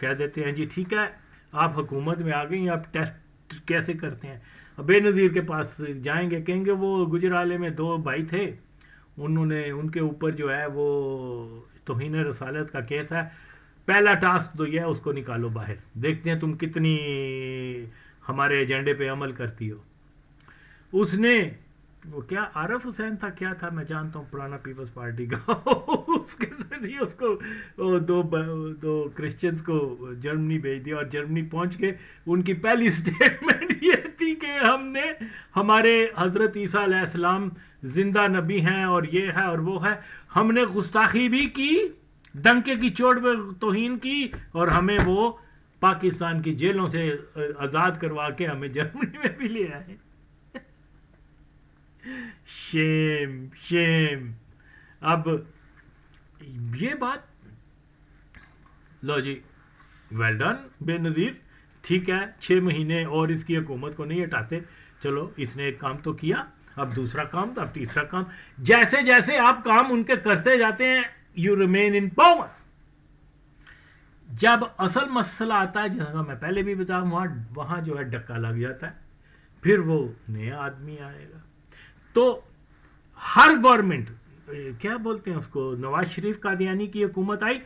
کہہ دیتے ہیں جی ٹھیک ہے آپ حکومت میں آ گئی آپ ٹیسٹ کیسے کرتے ہیں. بے نظیر کے پاس جائیں گے کہیں گے وہ گجرالے میں 2 بھائی تھے انہوں نے ان کے اوپر جو ہے وہ توہین رسالت کا کیس ہے پہلا ٹاسک تو یہ ہے اس کو نکالو باہر دیکھتے ہیں تم کتنی ہمارے ایجنڈے پہ عمل کرتی ہو. اس نے وہ کیا عارف حسین تھا کیا تھا میں جانتا ہوں پرانا پیپلز پارٹی کا اس کے ذریعے اس کو دو کرسچنز کو جرمنی بھیج دیا اور جرمنی پہنچ کے ان کی پہلی سٹیٹمنٹ یہ تھی کہ ہم نے ہمارے حضرت عیسیٰ علیہ السلام زندہ نبی ہیں اور یہ ہے اور وہ ہے ہم نے گستاخی بھی کی ڈنکے کی چوٹ پہ توہین کی اور ہمیں وہ پاکستان کی جیلوں سے آزاد کروا کے ہمیں جرمنی میں بھی لے آئے. شیم شیم. اب یہ بات لو جی ویل ڈن بے نظیر ٹھیک ہے 6 مہینے اور اس کی حکومت کو نہیں ہٹاتے چلو اس نے ایک کام تو کیا اب دوسرا کام اب تیسرا کام جیسے جیسے آپ کام ان کے کرتے جاتے ہیں یو ریمین ان پاور. جب اصل مسئلہ آتا ہے جیسا میں پہلے بھی بتاؤں وہاں جو ہے ڈکا لگ جاتا ہے پھر وہ نیا آدمی آئے گا. تو ہر گورنمنٹ کیا بولتے ہیں اس کو نواز شریف قادیانی کی حکومت آئی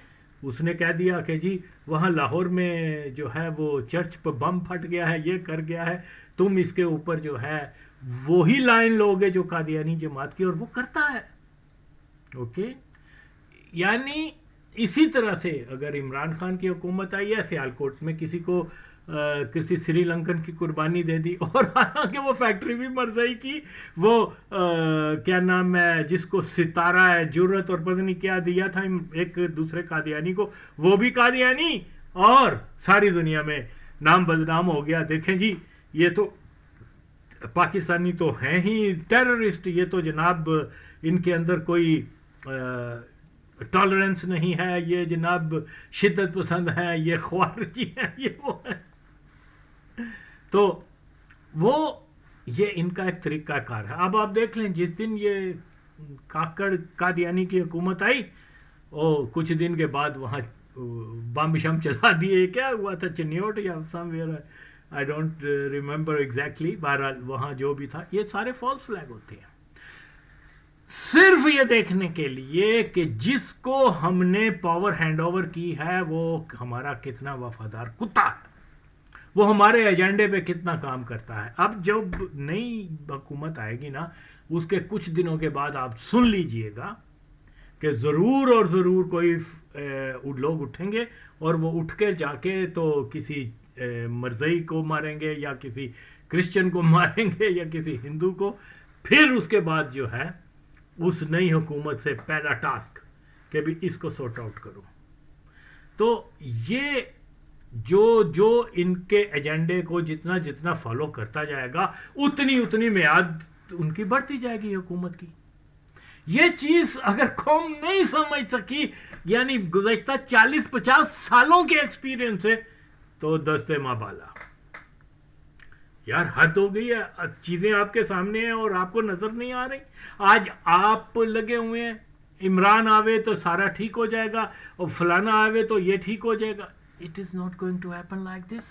اس نے کہہ دیا کہ جی وہاں لاہور میں جو ہے وہ چرچ پہ بم پھٹ گیا ہے یہ کر گیا ہے تم اس کے اوپر جو ہے وہی لائن لوگے جو قادیانی جماعت کی اور وہ کرتا ہے. اوکے یعنی اسی طرح سے اگر عمران خان کی حکومت آئی ہے سیالکوٹ میں کسی کو کسی سری لنکن کی قربانی دے دی اور حالانکہ وہ فیکٹری بھی مرزائی کی وہ کیا نام ہے جس کو ستارہ ہے جرت اور پتہ نہیں کیا دیا تھا ایک دوسرے قادیانی کو وہ بھی قادیانی اور ساری دنیا میں نام بدنام ہو گیا. دیکھیں جی یہ تو پاکستانی تو ہیں ہی ٹیررسٹ یہ تو جناب ان کے اندر کوئی ٹالرنس نہیں ہے یہ جناب شدت پسند ہیں یہ خوارجی ہیں یہ وہ ہے. تو وہ یہ ان کا ایک طریقہ کار ہے. اب آپ دیکھ لیں جس دن یہ کاکڑ قادیانی کی حکومت آئی کچھ دن کے بعد وہاں بم شم چلا دیے کیا ہوا تھا چنیوٹ یا somewhere I don't remember exactly بہرحال وہاں جو بھی تھا یہ سارے فالس فلیگ ہوتے ہیں صرف یہ دیکھنے کے لیے کہ جس کو ہم نے پاور ہینڈ اوور کی ہے وہ ہمارا کتنا وفادار کتا ہے وہ ہمارے ایجنڈے پہ کتنا کام کرتا ہے. اب جب نئی حکومت آئے گی نا اس کے کچھ دنوں کے بعد آپ سن لیجئے گا کہ ضرور اور ضرور کوئی لوگ اٹھیں گے اور وہ اٹھ کے جا کے تو کسی مرزئی کو ماریں گے یا کسی کرسچن کو ماریں گے یا کسی ہندو کو. پھر اس کے بعد جو ہے اس نئی حکومت سے پہلا ٹاسک کہ بھی اس کو سورٹ آؤٹ کرو. تو یہ جو ان کے ایجنڈے کو جتنا جتنا فالو کرتا جائے گا اتنی میعاد ان کی بڑھتی جائے گی حکومت کی. یہ چیز اگر قوم نہیں سمجھ سکی یعنی گزشتہ 40-50 سالوں کے ایکسپیرینس سے تو دستے ماں بالا یار حد ہو گئی ہے. چیزیں آپ کے سامنے ہیں اور آپ کو نظر نہیں آ رہی. آج آپ لگے ہوئے ہیں عمران آوے تو سارا ٹھیک ہو جائے گا اور فلانا آوے تو یہ ٹھیک ہو جائے گا. It is not going to happen like this.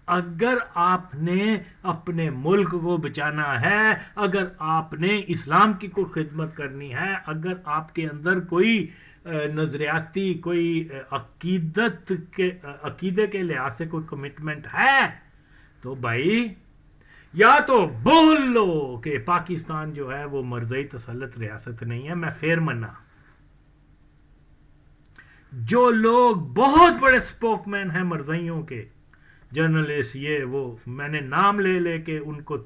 اگر آپ نے اپنے ملک کو بچانا ہے اگر آپ نے اسلام کی کوئی خدمت کرنی ہے اگر آپ کے اندر کوئی نظریاتی کوئی عقیدے کے لحاظ سے کوئی کمٹمنٹ ہے تو بھائی یا تو بول لو کہ پاکستان جو ہے وہ مرزئی تسلط ریاست نہیں ہے. میں فیر منا جو لوگ بہت بڑے سپوک مین ہیں مرزائیوں کے جرنلسٹ یہ وہ میں نے نام لے کے ان کو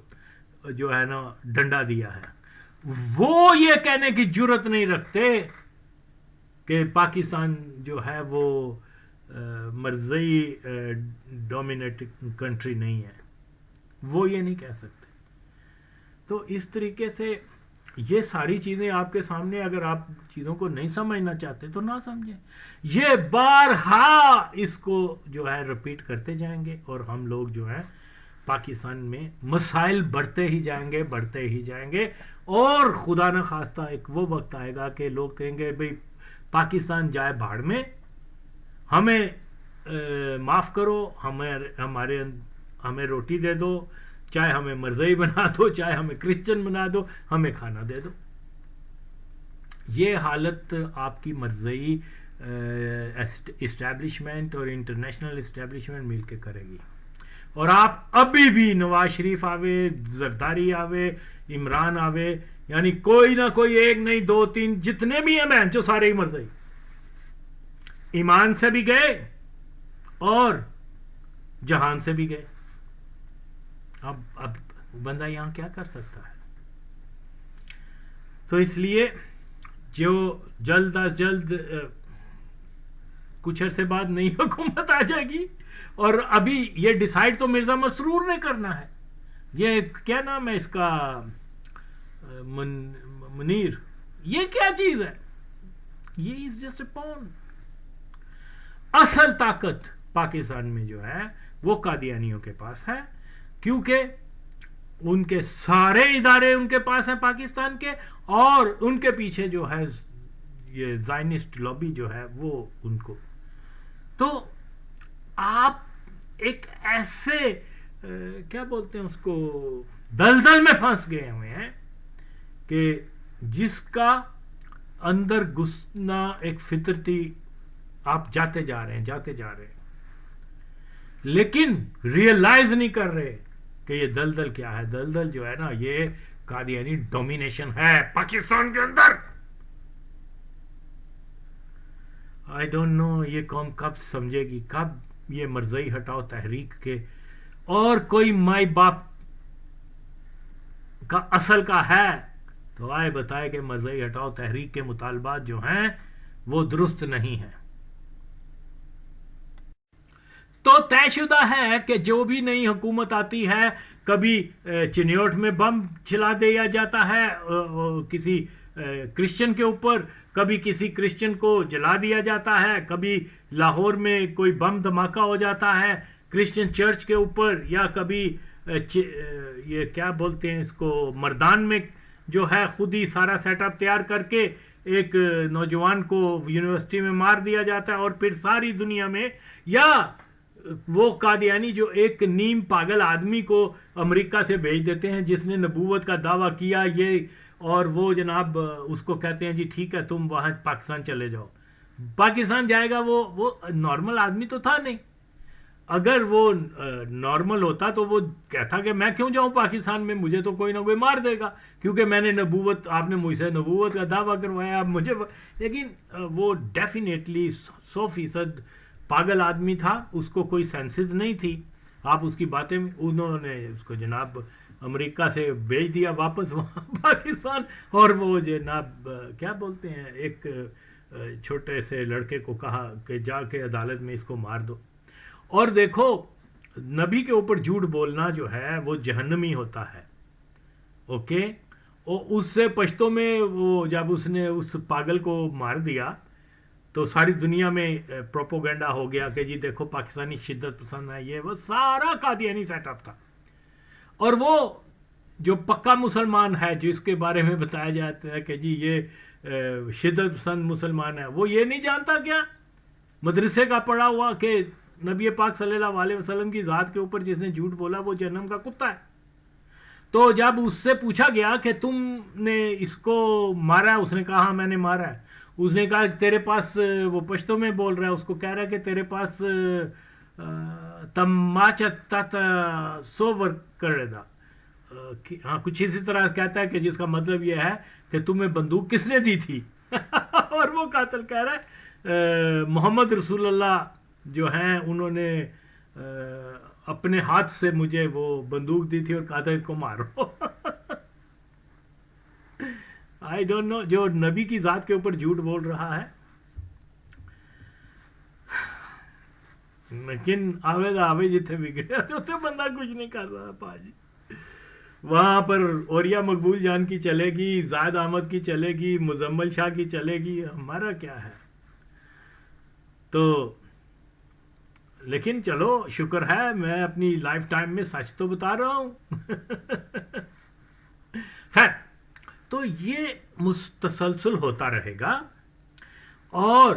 جو ہے نا ڈنڈا دیا ہے وہ یہ کہنے کی جرت نہیں رکھتے کہ پاکستان جو ہے وہ مرزئی ڈومینیٹنگ کنٹری نہیں ہے وہ یہ نہیں کہہ سکتے. تو اس طریقے سے یہ ساری چیزیں آپ کے سامنے اگر آپ چیزوں کو نہیں سمجھنا چاہتے تو نہ سمجھیں. یہ بارہا اس کو جو ہے ریپیٹ کرتے جائیں گے اور ہم لوگ جو ہے پاکستان میں مسائل بڑھتے ہی جائیں گے اور خدا نہ خواستہ ایک وہ وقت آئے گا کہ لوگ کہیں گے بھئی پاکستان جائے بھاڑ میں ہمیں معاف کرو، ہمیں روٹی دے دو، چاہے ہمیں مرزئی بنا دو، چاہے ہمیں کرسچن بنا دو، ہمیں کھانا دے دو. یہ حالت آپ کی مرزئی اسٹیبلشمنٹ اور انٹرنیشنل اسٹیبلشمنٹ مل کے کرے گی. اور آپ ابھی بھی نواز شریف آوے، زرداری آوے، عمران آوے، یعنی کوئی نہ کوئی ایک نہیں دو تین جتنے بھی ہیں بہن جو سارے ہی مرزئی ایمان سے بھی گئے اور جہان سے بھی گئے. اب بندہ یہاں کیا کر سکتا ہے؟ تو اس لیے جو جلد از جلد کچھ عرصے بعد نئی حکومت آ جائے گی، اور ابھی یہ ڈیسائیڈ تو مرزا مسرور نے کرنا ہے. یہ کیا نام ہے اس کا، منیر، یہ کیا چیز ہے؟ یہ از جسٹ اے پون. اصل طاقت پاکستان میں جو ہے وہ قادیانیوں کے پاس ہے، کیونکہ ان کے سارے ادارے ان کے پاس ہیں پاکستان کے، اور ان کے پیچھے جو ہے یہ زائنسٹ لابی جو ہے وہ ان کو. تو آپ ایک ایسے کیا بولتے ہیں اس کو، دلدل میں پھنس گئے ہوئے ہیں کہ جس کا اندر گھسنا ایک فطرتی، آپ جاتے جا رہے ہیں لیکن ریئلائز نہیں کر رہے کہ یہ دلدل کیا ہے. دلدل جو ہے نا، یہ قادیانی ڈومینیشن ہے پاکستان کے اندر. آئی ڈونٹ نو یہ قوم کب سمجھے گی، کب یہ مرزئی ہٹاؤ تحریک کے اور کوئی مائی باپ کا اصل کا ہے تو آئے بتائے کہ مرزئی ہٹاؤ تحریک کے مطالبات جو ہیں وہ درست نہیں ہیں. تو طے شدہ ہے کہ جو بھی نئی حکومت آتی ہے، کبھی چنیوٹ میں بم چلا دیا جاتا ہے کسی کرسچن کے اوپر، کبھی کسی کرسچن کو جلا دیا جاتا ہے، کبھی لاہور میں کوئی بم دھماکہ ہو جاتا ہے کرسچن چرچ کے اوپر، یا کبھی یہ کیا بولتے ہیں اس کو، مردان میں جو ہے خود ہی سارا سیٹ اپ تیار کر کے ایک نوجوان کو یونیورسٹی میں مار دیا جاتا ہے. اور پھر ساری دنیا میں، یا وہ قادیانی جو ایک نیم پاگل آدمی کو امریکہ سے بھیج دیتے ہیں جس نے نبوت کا دعویٰ کیا، یہ اور وہ جناب اس کو کہتے ہیں جی ٹھیک ہے تم وہاں پاکستان چلے جاؤ. پاکستان جائے گا، وہ نارمل آدمی تو تھا نہیں. اگر وہ نارمل ہوتا تو وہ کہتا کہ میں کیوں جاؤں پاکستان میں، مجھے تو کوئی نہ کوئی مار دے گا کیونکہ میں نے نبوت، آپ نے مجھ سے نبوت کا دعویٰ کروایا اب مجھے. لیکن وہ ڈیفینیٹلی 100% پاگل آدمی تھا، اس کو کوئی سینسز نہیں تھی. آپ اس کی باتیں، انہوں نے اس کو جناب امریکہ سے بھیج دیا واپس وہاں پاکستان، اور وہ جناب کیا بولتے ہیں، ایک چھوٹے سے لڑکے کو کہا کہ جا کے عدالت میں اس کو مار دو. اور دیکھو نبی کے اوپر جھوٹ بولنا جو ہے وہ جہنمی ہوتا ہے. اوکے، اور اس سے پشتوں میں وہ جب اس نے اس پاگل کو مار دیا تو ساری دنیا میں پروپوگنڈا ہو گیا کہ جی دیکھو پاکستانی شدت پسند ہے، یہ وہ سارا قادیانی سیٹ اپ تھا. اور وہ جو پکا مسلمان ہے جس کے بارے میں بتایا جاتا ہے کہ جی یہ شدت پسند مسلمان ہے، وہ یہ نہیں جانتا کیا مدرسے کا پڑھا ہوا کہ نبی پاک صلی اللہ علیہ وسلم کی ذات کے اوپر جس نے جھوٹ بولا وہ جہنم کا کتا ہے. تو جب اس سے پوچھا گیا کہ تم نے اس کو مارا ہے، اس نے کہا ہاں میں نے مارا ہے. اس نے کہا تیرے پاس، وہ پشتوں میں بول رہا ہے، اس کو کہہ رہا ہے کہ تیرے پاس تماچت سوور کر دا، ہاں کچھ اسی طرح کہتا ہے کہ جس کا مطلب یہ ہے کہ تمہیں بندوق کس نے دی تھی. اور وہ قاتل کہہ رہا ہے محمد رسول اللہ جو ہیں انہوں نے اپنے ہاتھ سے مجھے وہ بندوق دی تھی اور کہا تھا اس کو مارو. آئی ڈونٹ نو، جو نبی کی ذات کے اوپر جھوٹ بول رہا ہے. لیکن آوے دا آوے جتنے بھی گئے تو بندہ کچھ نہیں کر رہا پاجی. وہاں پر اوریا مقبول جان کی چلے گی، زاہد احمد کی چلے گی، مزمل شاہ کی چلے گی، ہمارا کیا ہے. تو لیکن چلو شکر ہے میں اپنی لائف ٹائم میں سچ تو بتا رہا ہوں. خیر، تو یہ مستسلسل ہوتا رہے گا. اور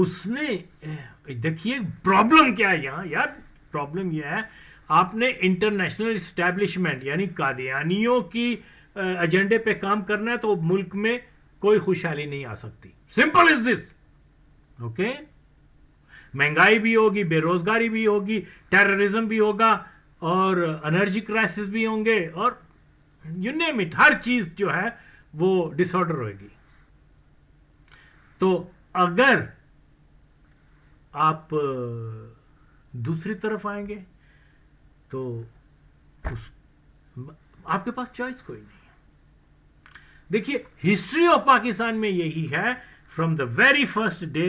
اس نے دیکھیے پرابلم کیا ہے یہاں یار، پرابلم یہ ہے آپ نے انٹرنیشنل اسٹیبلشمنٹ یعنی قادیانیوں کی ایجنڈے پہ کام کرنا ہے تو ملک میں کوئی خوشحالی نہیں آ سکتی. سمپل از دس. اوکے، مہنگائی بھی ہوگی، بے روزگاری بھی ہوگی، ٹیررزم بھی ہوگا، اور انرجی کرائسس بھی ہوں گے، اور یو نیم اٹ، ہر چیز جو ہے وہ ڈس آرڈر ہوئے گی. تو اگر آپ دوسری طرف آئیں گے تو آپ کے پاس چوائس کوئی نہیں ہے. دیکھیے ہسٹری آف پاکستان میں یہی ہے from the very first day.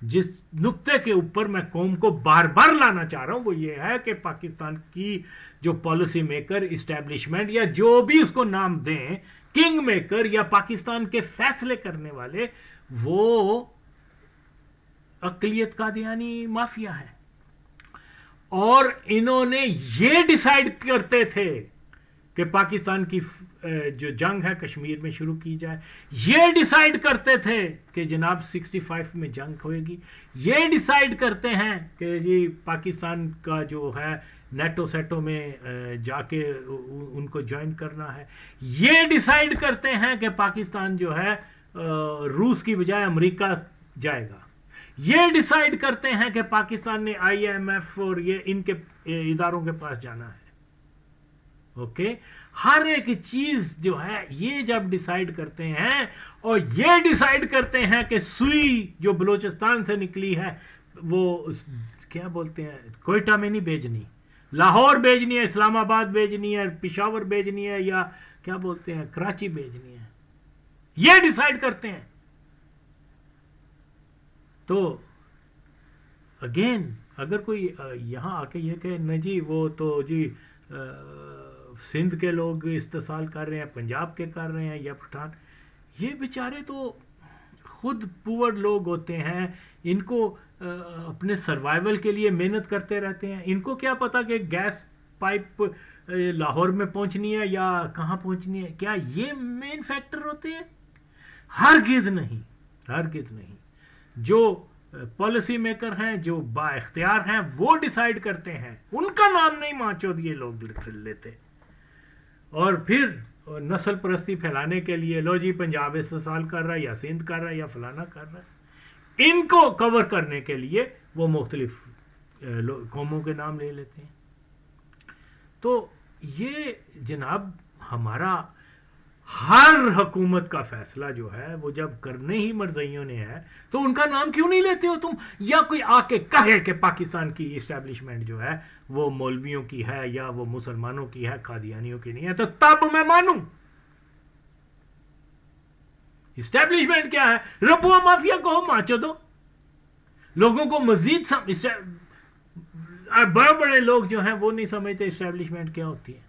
جس نقطے کے اوپر میں قوم کو بار بار لانا چاہ رہا ہوں وہ یہ ہے کہ پاکستان کی جو پالیسی میکر، اسٹیبلشمنٹ، یا جو بھی اس کو نام دیں، کنگ میکر یا پاکستان کے فیصلے کرنے والے، وہ اقلیت قادیانی مافیا ہے. اور انہوں نے یہ ڈیسائیڈ کرتے تھے کہ پاکستان کی جو جنگ ہے کشمیر میں شروع کی جائے، یہ ڈیسائیڈ کرتے تھے کہ جناب 65 میں جنگ ہوئے گی، یہ ڈیسائیڈ کرتے ہیں کہ جی پاکستان کا جو ہے نیٹو سیٹو میں جا کے ان کو جوائن کرنا ہے، یہ ڈیسائیڈ کرتے ہیں کہ پاکستان جو ہے روس کی بجائے امریکہ جائے گا، یہ ڈیسائیڈ کرتے ہیں کہ پاکستان نے آئی ایم ایف اور یہ ان کے اداروں کے پاس جانا ہے. اوکے، ہر ایک چیز جو ہے یہ جب ڈیسائیڈ کرتے ہیں، اور یہ ڈیسائیڈ کرتے ہیں کہ سوئی جو بلوچستان سے نکلی ہے وہ کیا بولتے ہیں کوئٹہ میں نہیں بھیجنی، لاہور بھیجنی ہے، اسلام آباد بھیجنی ہے، پشاور بھیجنی ہے، یا کیا بولتے ہیں کراچی بھیجنی ہے، یہ ڈیسائیڈ کرتے ہیں. تو اگین اگر کوئی یہاں آ کے یہ کہ نہیں جی وہ تو جی سندھ کے لوگ استحصال کر رہے ہیں، پنجاب کے کر رہے ہیں، یا پٹھان، یہ بیچارے تو خود پور لوگ ہوتے ہیں، ان کو اپنے سروائیول کے لیے محنت کرتے رہتے ہیں. ان کو کیا پتا کہ گیس پائپ لاہور میں پہنچنی ہے یا کہاں پہنچنی ہے؟ کیا یہ مین فیکٹر ہوتے ہیں؟ ہرگز نہیں، ہرگز نہیں. جو پالیسی میکر ہیں، جو با اختیار ہیں، وہ ڈیسائیڈ کرتے ہیں. ان کا نام نہیں مانچو یہ لوگ لیتے، اور پھر نسل پرستی پھیلانے کے لیے لو جی پنجاب استحصال کر رہا ہے، یا سندھ کر رہا ہے، یا فلانا کر رہا ہے، ان کو کور کرنے کے لیے وہ مختلف قوموں کے نام لے لیتے ہیں. تو یہ جناب ہمارا ہر حکومت کا فیصلہ جو ہے وہ جب کرنے ہی مرزائیوں نے ہے تو ان کا نام کیوں نہیں لیتے ہو تم؟ یا کوئی آ کے کہے کہ پاکستان کی اسٹیبلشمنٹ جو ہے وہ مولویوں کی ہے یا وہ مسلمانوں کی ہے، قادیانیوں کی نہیں ہے، تو تب میں مانوں. اسٹیبلشمنٹ کیا ہے؟ رپوا مافیا کو مانچو دو، لوگوں کو مزید بڑے بڑے لوگ جو ہیں وہ نہیں سمجھتے اسٹیبلشمنٹ کیا ہوتی ہے.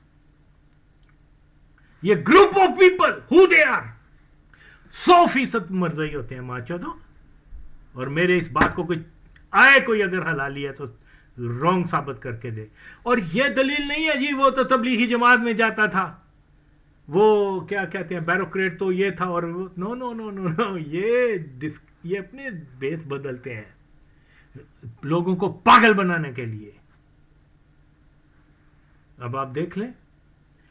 یہ group of people who they are 100% مرضی ہوتے ہیں، مانچو دو. اور میرے اس بات کو کوئی اگر حلالی ہے تو رونگ ثابت کر کے دے. اور یہ دلیل نہیں ہے جی وہ تو تبلیغی جماعت میں جاتا تھا، وہ کیا کہتے ہیں بیروکریٹ تو یہ تھا، اور نو نو نو نو نو، یہ اپنے بیس بدلتے ہیں لوگوں کو پاگل بنانے کے لیے. اب آپ دیکھ لیں،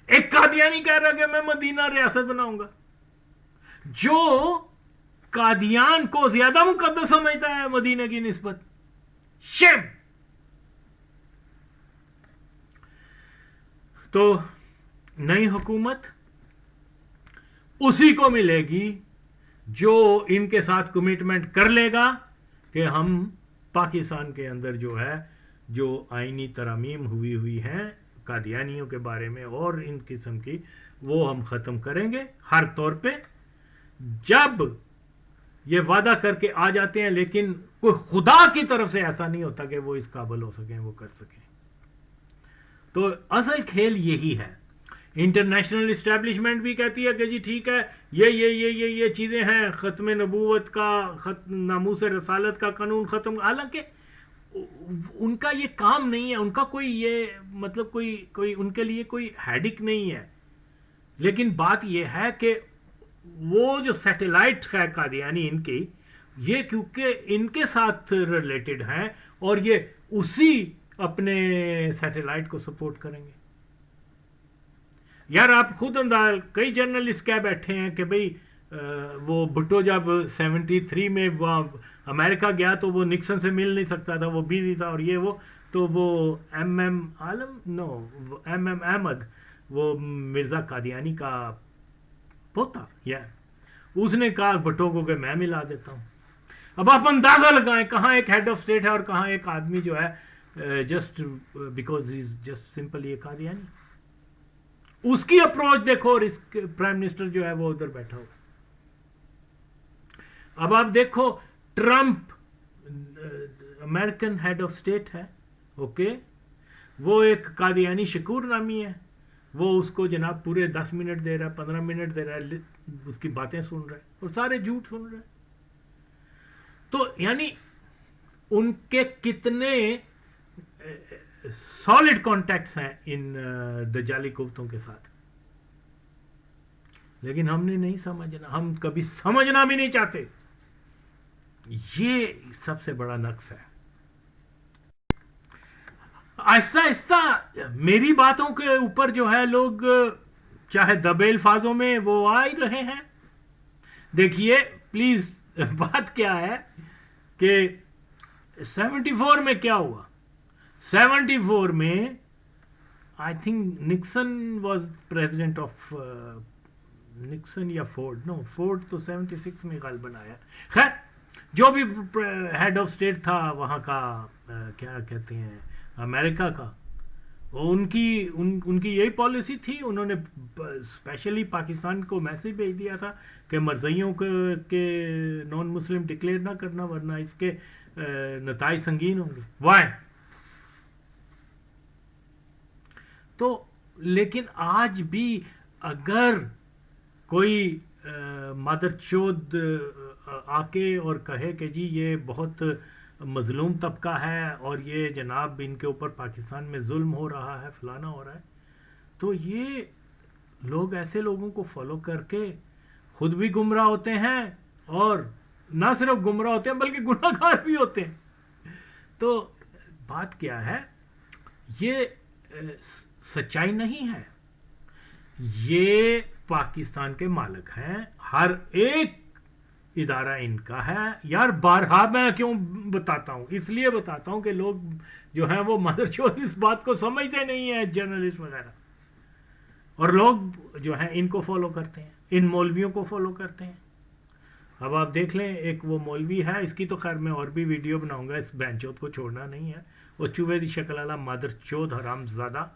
ایک قادیانی کہہ رہا کہ میں مدینہ ریاست بناؤں گا، جو قادیان کو زیادہ مقدس سمجھتا ہے مدینہ کی نسبت. شیم. تو نئی حکومت اسی کو ملے گی جو ان کے ساتھ کمٹمنٹ کر لے گا کہ ہم پاکستان کے اندر جو ہے جو آئینی ترامیم ہوئی ہیں قادیانیوں کے بارے میں اور ان قسم کی، وہ ہم ختم کریں گے ہر طور پہ. جب یہ وعدہ کر کے آ جاتے ہیں لیکن کوئی خدا کی طرف سے ایسا نہیں ہوتا کہ وہ اس قابل ہو سکیں، وہ کر سکیں. تو اصل کھیل یہی ہے. انٹرنیشنل اسٹیبلشمنٹ بھی کہتی ہے کہ جی ٹھیک ہے یہ چیزیں ہیں، ختم نبوت کا، ناموس رسالت کا قانون ختم، حالانکہ ان کا یہ کام نہیں ہے، ان کا کوئی یہ مطلب کوئی ان کے لیے کوئی ہیڈک نہیں ہے. لیکن بات یہ ہے کہ وہ جو سیٹلائٹ ہے قادیانی ان کی، یہ کیونکہ ان کے ساتھ ریلیٹڈ ہیں اور یہ اسی اپنے سیٹلائٹ کو سپورٹ کریں گے. یار آپ خود انداز کئی جرنلسٹ کہہ بیٹھے ہیں کہ بھئی وہ بھٹو جب 73 میں وہاں امریکہ گیا تو وہ نکسن سے مل نہیں سکتا تھا, وہ بیزی تھا اور یہ وہ, تو وہ ایم احمد وہ مرزا قادیانی کا پوتا یا اس نے کہا بھٹو کو کہ میں ملا دیتا ہوں. اب آپ اندازہ لگائیں کہاں ایک ہیڈ آف اسٹیٹ ہے اور کہاں ایک آدمی جو ہے just because he is just simply ایک قادیانی. اس کی اپروچ دیکھو اور اس پرائم منسٹر جو ہے وہ ادھر بیٹھا ہو. اب آپ دیکھو Trump American head of state ہے, اوکے, وہ ایک قادیانی شکور نامی ہے, وہ اس کو جناب پورے 10 منٹ دے رہا ہے, 15 منٹ دے رہا ہے, اس کی باتیں سن رہے ہیں اور سارے جھوٹ سن رہے ہیں. تو یعنی ان کے کتنے سالڈ کانٹیکٹس ہیں ان دجالی قوتوں کے ساتھ, لیکن ہم نے نہیں سمجھنا, ہم کبھی سمجھنا بھی نہیں چاہتے. یہ سب سے بڑا نقص ہے. آہستہ آہستہ میری باتوں کے اوپر جو ہے لوگ چاہے دبے الفاظوں میں وہ آ ہی رہے ہیں. دیکھیے پلیز بات کیا ہے کہ 74 میں کیا ہوا. 74 میں I think Nixon was president of Nixon یا فورڈ, نو فورڈ تو 76 میں غالباً آیا. خیر جو بھی ہیڈ آف اسٹیٹ تھا وہاں کا کیا کہتے ہیں امریکہ کا, ان کی یہی پالیسی تھی. انہوں نے اسپیشلی پاکستان کو میسج بھیج دیا تھا کہ مرزائیوں کے نان مسلم ڈکلیئر نہ کرنا ورنہ اس کے نتائج سنگین ہوں گے. وائی؟ تو لیکن آج بھی اگر کوئی مادر چود آ کے اور کہے کہ جی یہ بہت مظلوم طبقہ ہے اور یہ جناب ان کے اوپر پاکستان میں ظلم ہو رہا ہے, فلانا ہو رہا ہے, تو یہ لوگ ایسے لوگوں کو فالو کر کے خود بھی گمراہ ہوتے ہیں اور نہ صرف گمراہ ہوتے ہیں بلکہ گناہ گار بھی ہوتے ہیں. تو بات کیا ہے, یہ سچائی نہیں ہے, یہ پاکستان کے مالک ہیں, ہر ایک ادارہ ان کا ہے. یار بارہا میں کیوں بتاتا ہوں, اس لیے بتاتا ہوں کہ لوگ جو ہیں وہ مدر چوت اس بات کو سمجھتے نہیں ہیں, جرنلسٹ وغیرہ, اور لوگ جو ہیں ان کو فالو کرتے ہیں, ان مولویوں کو فالو کرتے ہیں. اب آپ دیکھ لیں ایک وہ مولوی ہے, اس کی تو خیر میں اور بھی ویڈیو بناؤں گا, اس بہن چوت کو چھوڑنا نہیں ہے. وہ چوہے دی شکل والا مادر چوت حرام زادہ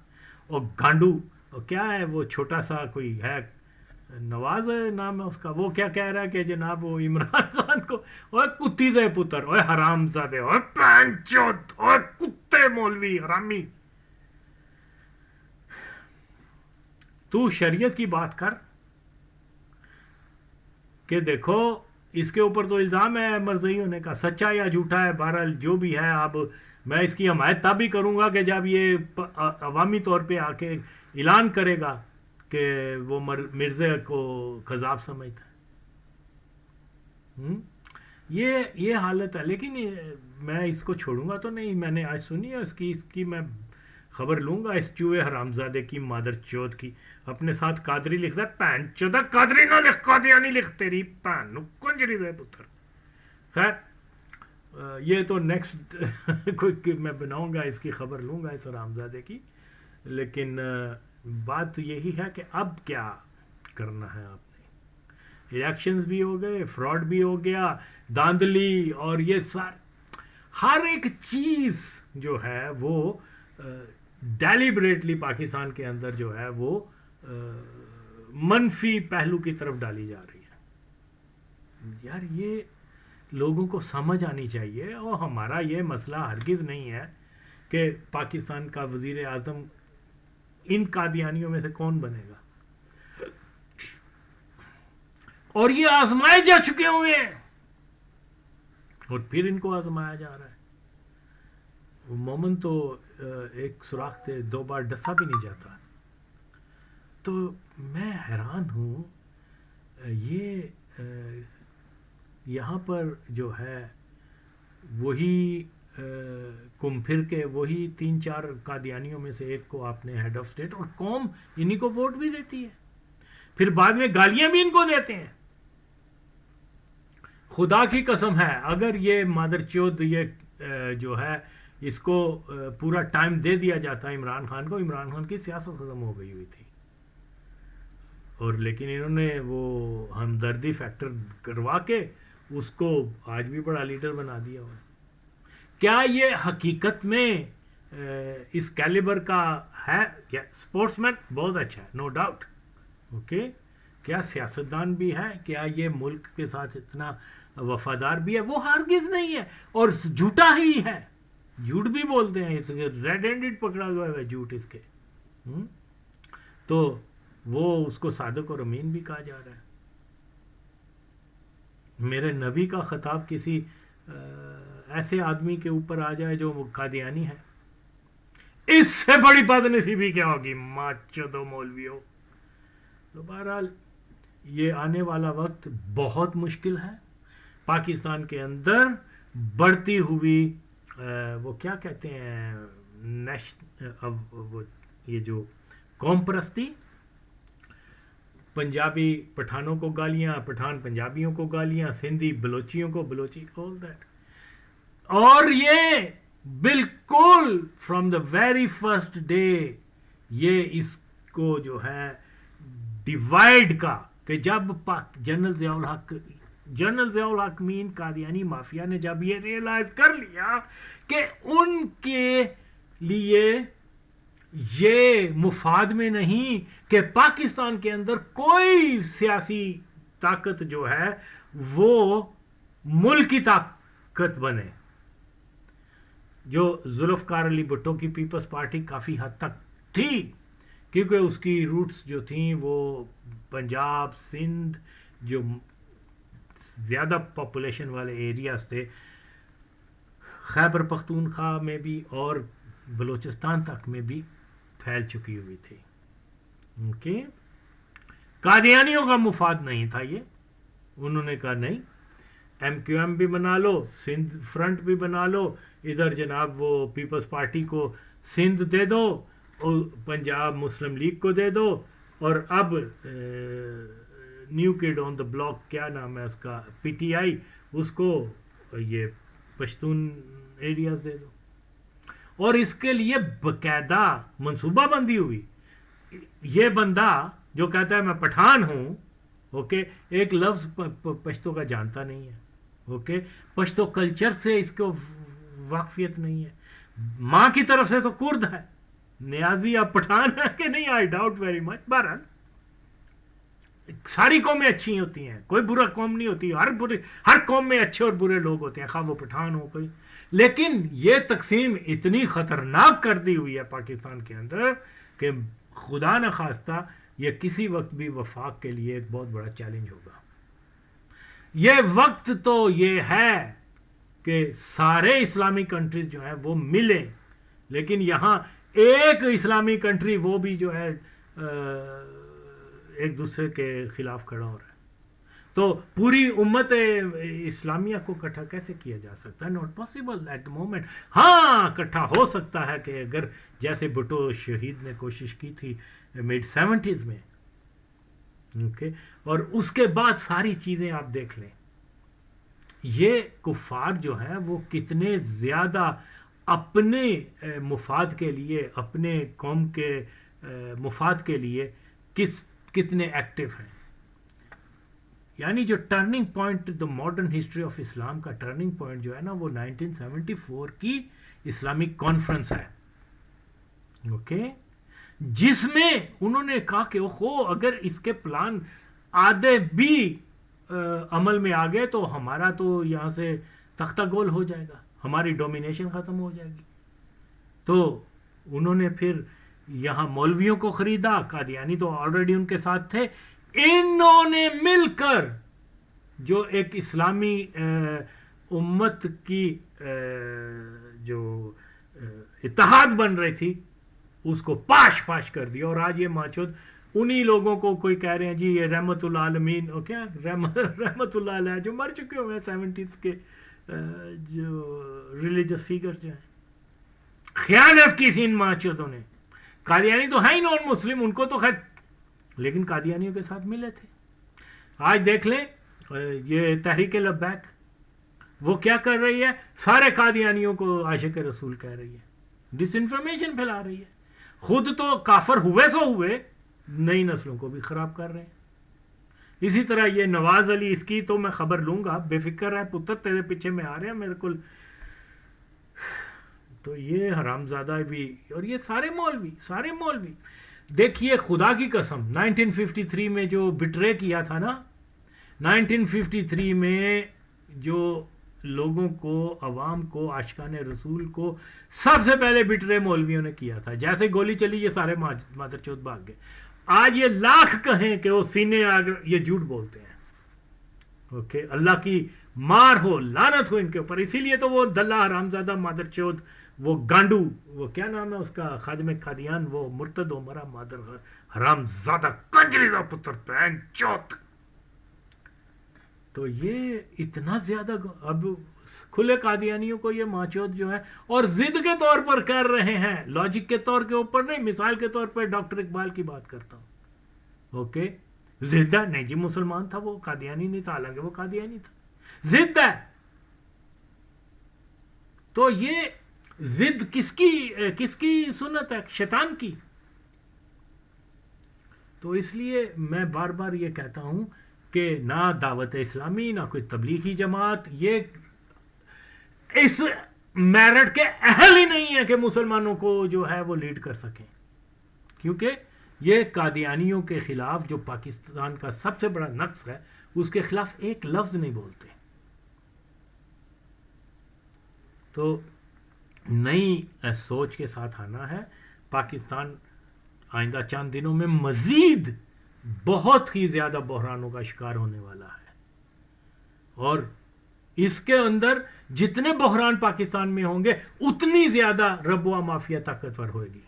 اور گانڈو, اور کیا ہے وہ چھوٹا سا کوئی ہے نواز نام ہے اس کا, وہ کیا کہہ رہا ہے کہ جناب وہ عمران خان کو اور کتی دے پتر اور حرام زادے اور بہن چوت اور کتے مولوی حرامی. تو شریعت کی بات کر کہ دیکھو اس کے اوپر تو الزام ہے مرزئی ہونے کا, سچا یا جھوٹا ہے بہرحال جو بھی ہے. اب میں اس کی حمایت تب بھی کروں گا کہ جب یہ عوامی طور پہ آ کے اعلان کرے گا کہ وہ مرزا کو قذاب سمجھتا ہے. یہ حالت ہے. لیکن میں اس کو چھوڑوں گا تو نہیں, میں نے آج سنی ہے اس کی میں خبر لوں گا, اس چوہے حرامزادے کی مادر چوت کی. اپنے ساتھ قادری لکھتا ہے, پین چودہ قادری نہ لکھ قادیانی لکھ, تیری پین کنجری دے پتر. خیر یہ تو نیکسٹ کوئی میں بناؤں گا, اس کی خبر لوں گا اس حرامزادے کی. لیکن بات یہی ہے کہ اب کیا کرنا ہے آپ نے. الیکشنز بھی ہو گئے, فراڈ بھی ہو گیا, داندلی, اور یہ ہر ایک چیز جو ہے وہ ڈیلیبریٹلی پاکستان کے اندر جو ہے وہ منفی پہلو کی طرف ڈالی جا رہی ہے. یار یہ لوگوں کو سمجھ آنی چاہیے. اور ہمارا یہ مسئلہ ہرگز نہیں ہے کہ پاکستان کا وزیر اعظم ان قادیانیوں میں سے کون بنے گا, اور یہ آزمائے جا چکے ہوئے ہیں اور پھر ان کو آزمایا جا رہا ہے. مومن تو ایک سوراخ سے 2 بار ڈسا بھی نہیں جاتا. تو میں حیران ہوں, یہاں پر جو ہے وہی کم پھر کے وہی 3-4 قادیانیوں میں سے ایک کو آپ نے ہیڈ آف اسٹیٹ، اور قوم انہی کو ووٹ بھی دیتی ہے، پھر بعد میں گالیاں بھی ان کو دیتے ہیں. خدا کی قسم ہے اگر یہ مادر چود یہ جو ہے اس کو پورا ٹائم دے دیا جاتا ہے عمران خان کو، عمران خان کی سیاست ختم ہو گئی ہوئی تھی. اور لیکن انہوں نے وہ ہمدردی فیکٹر کروا کے اس کو آج بھی بڑا لیڈر بنا دیا ہوا. کیا یہ حقیقت میں اس کیلیبر کا ہے؟ کیا اسپورٹس مین بہت اچھا ہے، نو ڈاؤٹ، اوکے. کیا سیاستدان بھی ہے؟ کیا یہ ملک کے ساتھ اتنا وفادار بھی ہے؟ وہ ہرگز نہیں ہے، اور جھوٹا ہی ہے، جھوٹ بھی بولتے ہیں، اس ریڈ ہینڈڈ پکڑا ہوا ہے جھوٹ اس کے. تو وہ اس کو صادق اور امین بھی کہا جا رہا ہے. میرے نبی کا خطاب کسی ایسے آدمی کے اوپر آ جائے جو قادیانی ہے، اس سے بڑی بد نصیبی کیا ہوگی؟ ماچدو مولویوں. تو بہرحال یہ آنے والا وقت بہت مشکل ہے. پاکستان کے اندر بڑھتی ہوئی وہ کیا کہتے ہیں یہ جو قوم پرستی، پنجابی پٹھانوں کو گالیاں، پٹھان پنجابیوں کو گالیاں، سندھی بلوچیوں کو، بلوچی all that. اور یہ بالکل from the very first day یہ اس کو جو ہے ڈیوائڈ کا، کہ جب جنرل ضیاء الحق مین قادیانی مافیا نے جب یہ ریئلائز کر لیا کہ ان کے لیے یہ مفاد میں نہیں کہ پاکستان کے اندر کوئی سیاسی طاقت جو ہے وہ ملک کی طاقت بنے. جو ذوالفقار علی بھٹو کی پیپلز پارٹی کافی حد تک تھی، کیونکہ اس کی روٹس جو تھیں وہ پنجاب، سندھ، جو زیادہ پاپولیشن والے ایریاز تھے، خیبر پختونخوا میں بھی اور بلوچستان تک میں بھی پھیل چکی ہوئی تھی. اوکے. قادیانیوں کا مفاد نہیں تھا یہ. انہوں نے کہا نہیں، ایم کیو ایم بھی بنا لو، سندھ فرنٹ بھی بنا لو، ادھر جناب وہ پیپلز پارٹی کو سندھ دے دو، اور پنجاب مسلم لیگ کو دے دو، اور اب new could on the block کیا نام ہے اس کا، پی ٹی آئی، اس کو یہ پشتون ایریاز دے دو. اور اس کے لیے باقاعدہ منصوبہ بندی ہوئی. یہ بندہ جو کہتا ہے میں پٹھان ہوں، اوکے، ایک لفظ پشتو کا جانتا نہیں ہے، اوکے، پشتو کلچر سے اس کو واقفیت نہیں ہے. ماں کی طرف سے تو کرد ہے، نیازی اب پٹھان ہے کہ نہیں، آئی ڈاؤٹ ویری مچ. بہرحال ساری قومیں اچھی ہوتی ہیں، کوئی برا قوم نہیں ہوتی، ہر قوم میں اچھے اور برے لوگ ہوتے ہیں، خواہ وہ پٹھان ہو کوئی. لیکن یہ تقسیم اتنی خطرناک کر دی ہوئی ہے پاکستان کے اندر کہ خدا نہ خواستہ یہ کسی وقت بھی وفاق کے لیے ایک بہت بڑا چیلنج ہوگا. یہ وقت تو یہ ہے کہ سارے اسلامی کنٹریز جو ہیں وہ ملیں، لیکن یہاں ایک اسلامی کنٹری وہ بھی جو ہے ایک دوسرے کے خلاف کھڑا ہو رہا ہے. تو پوری امت اسلامیہ کو اکٹھا کیسے کیا جا سکتا ہے؟ Not possible at the moment. ہاں اکٹھا ہو سکتا ہے کہ اگر جیسے بھٹو شہید نے کوشش کی تھی مڈ 70s میں، اوکے، اور اس کے بعد ساری چیزیں آپ دیکھ لیں. یہ کفار جو ہیں وہ کتنے زیادہ اپنے مفاد کے لیے، اپنے قوم کے مفاد کے لیے کتنے ایکٹیو ہیں. یعنی جو turning point the modern history of Islam کا ٹرننگ پوائنٹ جو ہے نا وہ 1974 کی اسلامک کانفرنس ہے، اوکے، جس میں انہوں نے کہا کہ اگر اس کے پلان آدھے بھی عمل میں آ گئے تو ہمارا تو یہاں سے تختہ گول ہو جائے گا، ہماری ڈومینیشن ختم ہو جائے گی. تو انہوں نے پھر یہاں مولویوں کو خریدا، قادیانی تو آلریڈی ان کے ساتھ تھے. انہوں نے مل کر جو ایک اسلامی امت کی جو اتحاد بن رہی تھی اس کو پاش کر دیا. اور آج یہ ماچود انہی لوگوں کو کوئی کہہ رہے ہیں جی یہ رحمت العالمین اور کیا رحمت اللہ علیہ جو مر چکے ہوئے ہیں 70s کے جو ریلیجس فیگرز جو ہیں، خیانت کی تھی ان ماچودوں نے. قادیانی تو ہیں ہی نان مسلم، ان کو تو خیر، لیکن قادیانیوں کے ساتھ ملے تھے. آج دیکھ لیں یہ تحریک لبیک وہ کیا کر رہی ہے، سارے قادیانیوں کو عاشق رسول کہہ رہی ہے، ڈس انفارمیشن پھیلا رہی ہے. خود تو کافر ہوئے سو ہوئے، نئی نسلوں کو بھی خراب کر رہے ہیں. اسی طرح یہ نواز علی، اس کی تو میں خبر لوں گا، بے فکر ہے پتر تیرے پیچھے میں آ رہے ہیں میرے کو. تو یہ حرامزادہ بھی اور یہ سارے مولوی دیکھیے خدا کی قسم 1953 میں جو بٹرے کیا تھا نا، 1953 میں جو لوگوں کو، عوام کو، عاشقان رسول کو سب سے پہلے بٹرے مولویوں نے کیا تھا. جیسے گولی چلی یہ سارے مادر چوت بھاگ گئے. آج یہ لاکھ کہیں کہ وہ سینے آگ، یہ جھوٹ بولتے ہیں. اوکے، اللہ کی مار ہو، لعنت ہو ان کے اوپر. اسی لیے تو وہ دلہ حرامزادہ مادر چوت، وہ گانڈو، وہ کیا نام ہے اس کا، خادم قادیان، وہ مرتد ہو مرا مادر حرامزادہ کنجری کا پتر پہن چوت. تو یہ اتنا زیادہ اب کھلے قادیانیوں کو یہ ماچوت جو ہے، اور ضد کے طور پر کر رہے ہیں، لاجک کے طور کے اوپر نہیں. مثال کے طور پر ڈاکٹر اقبال کی بات کرتا ہوں. اوکے، ضد ہے، نہیں جی مسلمان تھا وہ، قادیانی نہیں تھا، حالانکہ وہ قادیانی تھا. ضد ہے. تو یہ ضد کس کی سنت ہے؟ شیطان کی. تو اس لیے میں بار بار یہ کہتا ہوں کہ نہ دعوت اسلامی، نہ کوئی تبلیغی جماعت یہ اس میرٹ کے اہل ہی نہیں ہے کہ مسلمانوں کو جو ہے وہ لیڈ کر سکیں. کیونکہ یہ قادیانیوں کے خلاف، جو پاکستان کا سب سے بڑا نقص ہے، اس کے خلاف ایک لفظ نہیں بولتے. تو نئی سوچ کے ساتھ آنا ہے. پاکستان آئندہ چند دنوں میں مزید بہت ہی زیادہ بحرانوں کا شکار ہونے والا ہے، اور اس کے اندر جتنے بحران پاکستان میں ہوں گے اتنی زیادہ ربوہ مافیا طاقتور ہوئے گی.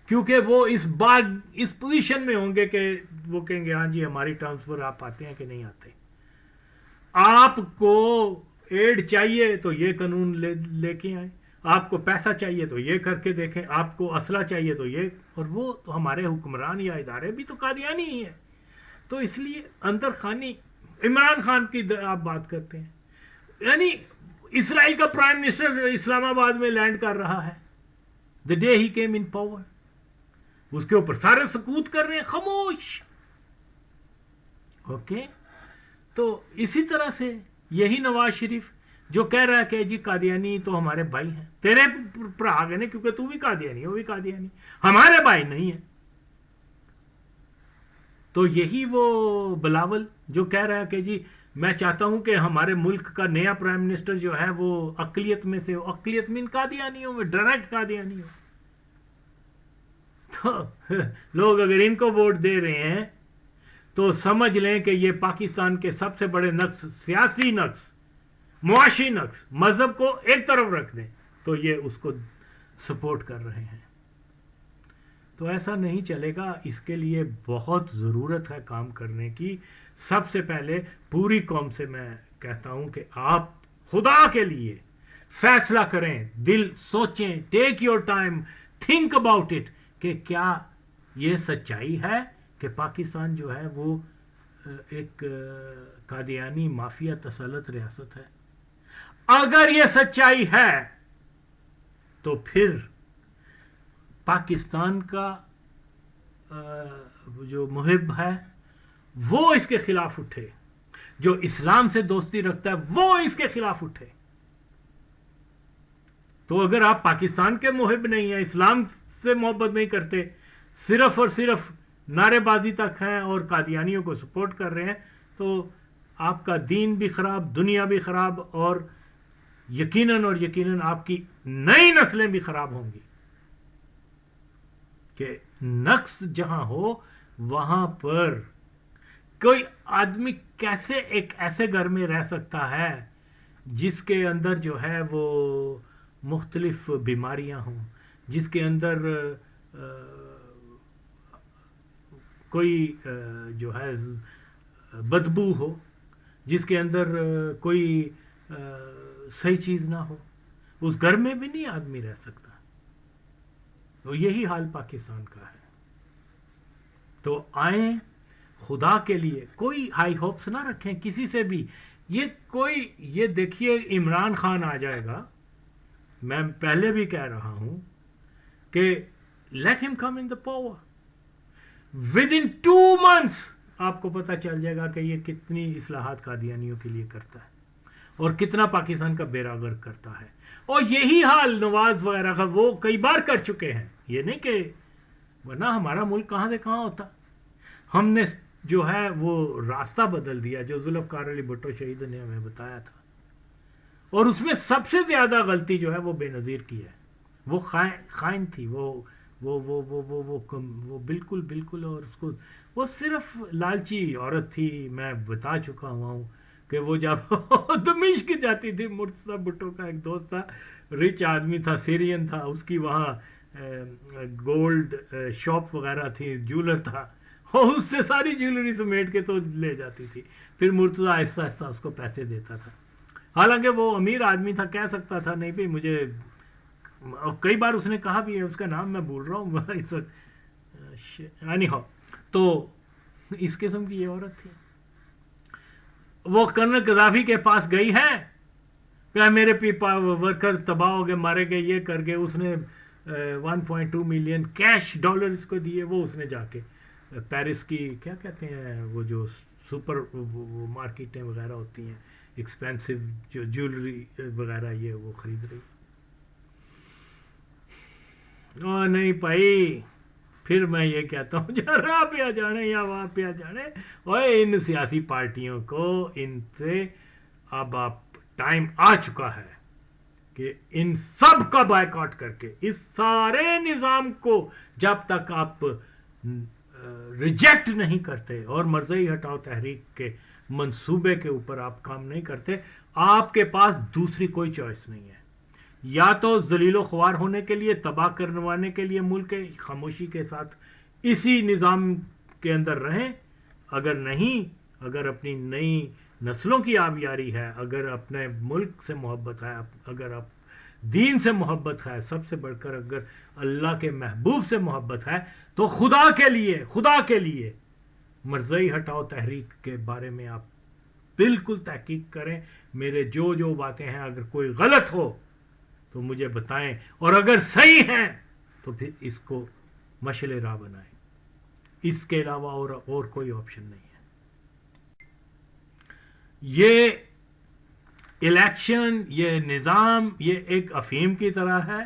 کیونکہ وہ اس پوزیشن میں ہوں گے کہ وہ کہیں گے ہاں جی ہماری ٹرمز پر آپ آتے ہیں کہ نہیں آتے. آپ کو ایڈ چاہیے تو یہ قانون لے کے آئیں، آپ کو پیسہ چاہیے تو یہ کر کے دیکھیں، آپ کو اسلحہ چاہیے تو یہ. اور وہ تو ہمارے حکمران یا ادارے بھی تو قادیانی ہی ہیں. تو اس لیے اندر خانی، عمران خان کی آپ بات کرتے ہیں، یعنی اسرائیل کا پرائم منسٹر اسلام آباد میں لینڈ کر رہا ہے the day he came in power. اس کے اوپر سارے سکوت کر رہے ہیں، خاموش. اوکے، تو اسی طرح سے یہی نواز شریف جو کہہ رہا ہے کہ جی قادیانی تو ہمارے بھائی ہیں، تیرے برا گئے نا، کیونکہ تو بھی قادیانی، وہ بھی قادیانی، ہمارے بھائی نہیں ہیں. تو یہی وہ بلاول جو کہہ رہا ہے کہ جی میں چاہتا ہوں کہ ہمارے ملک کا نیا پرائم منسٹر جو ہے وہ اقلیت میں سے، اقلیت من قادیانیوں میں، ڈائریکٹ قادیانیوں. تو لوگ اگر ان کو ووٹ دے رہے ہیں تو سمجھ لیں کہ یہ پاکستان کے سب سے بڑے نقص، سیاسی نقص، معاشی نقص، مذہب کو ایک طرف رکھ دیں تو یہ اس کو سپورٹ کر رہے ہیں. تو ایسا نہیں چلے گا. اس کے لیے بہت ضرورت ہے کام کرنے کی. سب سے پہلے پوری قوم سے میں کہتا ہوں کہ آپ خدا کے لیے فیصلہ کریں، دل سوچیں، take your time, think about it کہ کیا یہ سچائی ہے کہ پاکستان جو ہے وہ ایک قادیانی مافیا تسلط ریاست ہے. اگر یہ سچائی ہے تو پھر پاکستان کا جو محب ہے وہ اس کے خلاف اٹھے، جو اسلام سے دوستی رکھتا ہے وہ اس کے خلاف اٹھے. تو اگر آپ پاکستان کے محب نہیں ہیں، اسلام سے محبت نہیں کرتے، صرف اور صرف نعرے بازی تک ہیں اور قادیانیوں کو سپورٹ کر رہے ہیں، تو آپ کا دین بھی خراب، دنیا بھی خراب، اور یقیناً آپ کی نئی نسلیں بھی خراب ہوں گی. کہ نقص جہاں ہو وہاں پر کوئی آدمی کیسے ایک ایسے گھر میں رہ سکتا ہے جس کے اندر جو ہے وہ مختلف بیماریاں ہوں، جس کے اندر کوئی جو ہے بدبو ہو، جس کے اندر کوئی صحیح چیز نہ ہو، اس گھر میں بھی نہیں آدمی رہ سکتا. تو یہی حال پاکستان کا ہے. تو آئیں خدا کے لیے کوئی ہائی ہوپس نہ رکھیں کسی سے بھی. یہ دیکھیے عمران خان آ جائے گا، میں پہلے بھی کہہ رہا ہوں کہ لیٹ ہم come in the power within 2 months. آپ کو پتہ چل جائے گا کہ یہ کتنی اصلاحات قادیانیوں کے لیے کرتا ہے اور کتنا پاکستان کا بیڑا غرق کرتا ہے. اور یہی حال نواز وغیرہ کا وہ کئی بار کر چکے ہیں. یہ نہیں کہ ورنہ ہمارا ملک کہاں سے کہاں ہوتا. ہم نے جو ہے وہ راستہ بدل دیا جو ذوالفقار علی بھٹو شہید نے ہمیں بتایا تھا. اور اس میں سب سے زیادہ غلطی جو ہے وہ بے نظیر کی ہے. وہ خائن تھی، وہ بالکل. اور اس کو وہ صرف لالچی عورت تھی. میں بتا چکا ہوا ہوں کہ وہ جب دمشق جاتی تھی، مرتضی بھٹو کا ایک دوست تھا، رچ آدمی تھا، سیرین تھا، اس کی وہاں گولڈ شاپ وغیرہ تھی، جولر تھا، اور اس سے ساری جیولری سمیٹ کے تو لے جاتی تھی. پھر مرتضی آہستہ آہستہ اس کو پیسے دیتا تھا. حالانکہ وہ امیر آدمی تھا، کہہ سکتا تھا نہیں بھائی مجھے، کئی بار اس نے کہا بھی ہے، اس کا نام میں بھول رہا ہوں اس وقت. تو اس قسم کی یہ عورت تھی. وہ کرنل قذافی کے پاس گئی ہے کہ میرے ورکر تباہ ہو گئے، مارے گئے، یہ کر گئے. اس نے 1.2 ملین کیش ڈالر اس کو دیے. وہ اس نے جا کے پیرس کی کیا کہتے ہیں وہ جو سپر مارکیٹیں وغیرہ ہوتی ہیں، ایکسپینسو جو جیولری وغیرہ، یہ وہ خرید رہی. نہیں بھائی، پھر میں یہ کہتا ہوں جہاں پہ آ جانے یا وہاں پہ آ جانے، اور ان سیاسی پارٹیوں کو ان سے اب ٹائم آ چکا ہے کہ ان سب کا بائیکاٹ کر کے اس سارے نظام کو جب تک آپ ریجیکٹ نہیں کرتے اور مرزئی ہٹاؤ تحریک کے منصوبے کے اوپر آپ کام نہیں کرتے، آپ کے پاس دوسری کوئی چوائس نہیں ہے. یا تو ذلیل و خوار ہونے کے لیے، تباہ کروانے کے لیے ملک کے خاموشی کے ساتھ اسی نظام کے اندر رہیں. اگر نہیں، اگر اپنی نئی نسلوں کی آبیاری ہے، اگر اپنے ملک سے محبت ہے، اگر آپ دین سے محبت ہے، سب سے بڑھ کر اگر اللہ کے محبوب سے محبت ہے، تو خدا کے لیے مرزئی ہٹاؤ تحریک کے بارے میں آپ بالکل تحقیق کریں. میرے جو باتیں ہیں اگر کوئی غلط ہو تو مجھے بتائیں، اور اگر صحیح ہیں تو پھر اس کو مشعل راہ بنائیں. اس کے علاوہ اور کوئی آپشن نہیں ہے. یہ الیکشن، یہ نظام، یہ ایک افیم کی طرح ہے.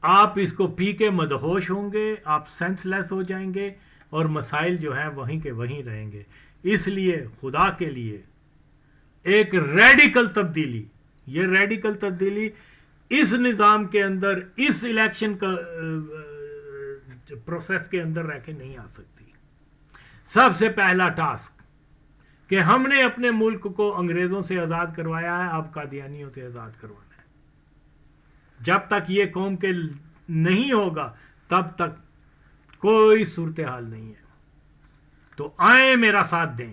آپ اس کو پی کے مدہوش ہوں گے، آپ سینس لیس ہو جائیں گے، اور مسائل جو ہیں وہیں کے وہیں رہیں گے. اس لیے خدا کے لیے ایک ریڈیکل تبدیلی، یہ ریڈیکل تبدیلی اس نظام کے اندر، اس الیکشن کا پروسیس کے اندر رہ کے نہیں آ سکتی. سب سے پہلا ٹاسک کہ ہم نے اپنے ملک کو انگریزوں سے آزاد کروایا ہے، اب قادیانیوں سے آزاد کروانا ہے. جب تک یہ قوم کے نہیں ہوگا تب تک کوئی صورتحال نہیں ہے. تو آئیں میرا ساتھ دیں.